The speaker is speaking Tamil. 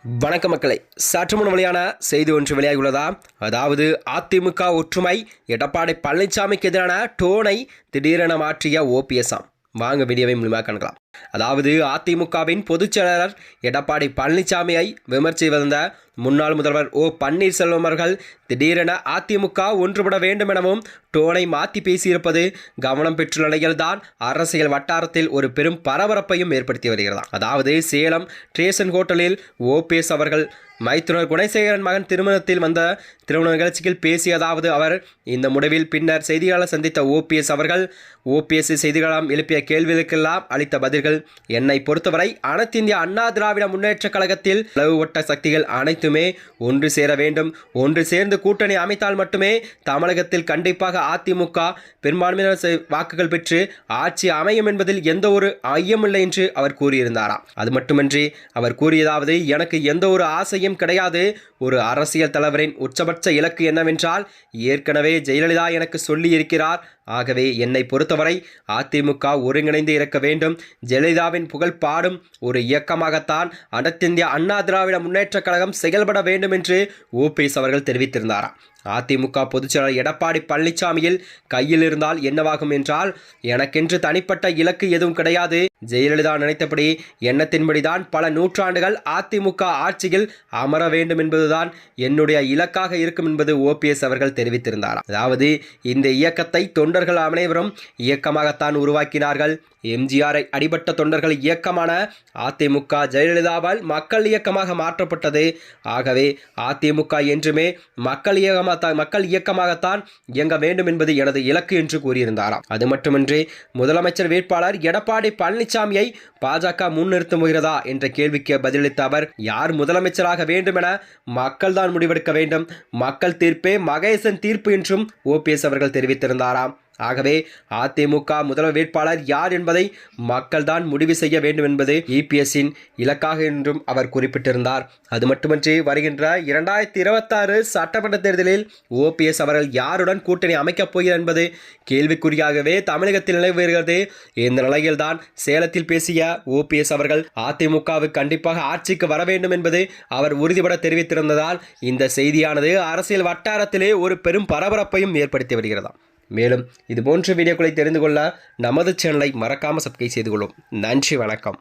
வணக்க மக்களை, சற்று முன் வெளியான செய்தி ஒன்று வெளியாகியுள்ளதா? அதாவது அதிமுக ஒற்றுமை, எடப்பாடி பழனிசாமிக்கு எதிரான டோனை திடீரென மாற்றிய ஓபிஎஸ். வாங்க வீடியோவை முழுமையாக காணலாம். அதாவது அதிமுகவின் பொதுச் செயலாளர் எடப்பாடி பழனிசாமியை விமர்சித்து வந்த முன்னாள் முதல்வர் ஓ பன்னீர்செல்வம் அவர்கள் திடீரென அதிமுக ஒன்றுபட வேண்டும் எனவும் டோனை மாற்றி பேசியிருப்பது கவனம் பெற்றுள்ள நிலையில்தான் அரசியல் வட்டாரத்தில் ஒரு பெரும் பரபரப்பையும் ஏற்படுத்தி வருகிறது. அதாவது சேலம் ட்ரேசன் ஹோட்டலில் ஓபிஎஸ் அவர்கள் மைத்துனர் குணசேகரன் மகன் திருமணத்தில் வந்த திருமண நிகழ்ச்சியில் பேசியதாவது அவர் இந்த முடிவில் பின்னர் செய்தியாளர் சந்தித்த ஓபிஎஸ் அவர்கள் ஓபிஎஸ் செய்திகளாம் எழுப்பிய கேள்விகளுக்கெல்லாம் அளித்த பதில்கள் என்னை பொறுத்தவரை அனைத்து இந்திய அண்ணா திராவிட முன்னேற்ற கழகத்தில் பிளவுபட்ட சக்திகள் அனைத்துமே ஒன்று சேர வேண்டும். ஒன்று சேர்ந்து கூட்டணி அமைத்தால் மட்டுமே தமிழகத்தில் கண்டிப்பாக அதிமுக பெரும்பான்மையான வாக்குகள் பெற்று ஆட்சி அமையும் என்பதில் எந்த ஒரு ஐயமில்லை என்று அவர் கூறியிருந்தாராம். அது மட்டுமின்றி அவர் கூறியதாவது எனக்கு எந்த ஒரு ஆசையும் கிடையாது. ஒரு அரசியல் தலைவரின் உச்சபட்ச இலக்கு என்னவென்றால் ஏற்கனவே ஜெயலலிதா எனக்கு சொல்லி இருக்கிறார். ஆகவே என்னை பொறுத்தவரை அதிமுக ஒருங்கிணைந்து இருக்க வேண்டும். ஜெயலலிதாவின் புகழ் பாடும் ஒரு இயக்கமாகத்தான் அனைத்திந்திய அண்ணா திராவிட முன்னேற்ற கழகம் செயல்பட வேண்டும் என்று ஓபிஎஸ் அவர்கள் தெரிவித்திருந்தாராம். அதிமுக பொதுச்செயலாளர் எடப்பாடி பழனிசாமியில் கையில் இருந்தால் என்னவாகும் என்றால், எனக்கென்று தனிப்பட்ட இலக்கு எதுவும் கிடையாது. ஜெயலலிதா நினைத்தபடி எண்ணத்தின்படிதான் பல நூற்றாண்டுகள் அதிமுக ஆட்சியில் அமர வேண்டும் என்பதுதான் என்னுடைய இலக்காக இருக்கும் என்பது ஓபிஎஸ் அவர்கள் தெரிவித்திருந்தார். அதாவது இந்த இயக்கத்தை தொண்டர்கள் அனைவரும் இயக்கமாகத்தான் உருவாக்கினார்கள். எம்ஜிஆரை அடிபட்ட தொண்டர்கள் இயக்கமான அதிமுக ஜெயலலிதாவால் மக்கள் இயக்கமாக மாற்றப்பட்டது. ஆகவே அதிமுக என்றுமே மக்கள் இயக்கமாகத்தான் இயங்க வேண்டும் என்பது எனது இலக்கு என்று கூறியிருந்தாராம். அது மட்டுமின்றி முதலமைச்சர் வேட்பாளர் எடப்பாடி பழனிசாமியை பாஜக முன்னிறுத்த போகிறதா என்ற கேள்விக்கு பதிலளித்த அவர், யார் முதலமைச்சராக வேண்டும் என மக்கள் தான் முடிவெடுக்க வேண்டும். மக்கள் தீர்ப்பே மகேசன் தீர்ப்பு என்றும் ஓபிஎஸ் அவர்கள் தெரிவித்திருந்தாராம். ஆகவே அதிமுக முதல்வர் வேட்பாளர் யார் என்பதை மக்கள் தான் முடிவு செய்ய வேண்டும் என்பது இபிஎஸ்ஸின் இலக்காக என்றும் அவர் குறிப்பிட்டிருந்தார். அது மட்டுமின்றி வருகின்ற 2026 சட்டமன்ற தேர்தலில் ஓபிஎஸ் அவர்கள் யாருடன் கூட்டணி அமைக்கப் போகிறார் என்பது கேள்விக்குறியாகவே தமிழகத்தில் நிலவி வருகிறது. இந்த நிலையில்தான் சேலத்தில் பேசிய ஓபிஎஸ் அவர்கள் அதிமுகவுக்கு கண்டிப்பாக ஆட்சிக்கு வர வேண்டும் என்பது அவர் உறுதிபட தெரிவித்திருந்ததால் இந்த செய்தியானது அரசியல் வட்டாரத்திலே ஒரு பெரும் பரபரப்பையும் ஏற்படுத்தி வருகிறது. மேலும் இதுபோன்ற வீடியோக்களை தெரிந்து கொள்ள நமது சேனலை மறக்காமல் சப்ஸ்கிரைப் செய்து கொள்ளும். நன்றி, வணக்கம்.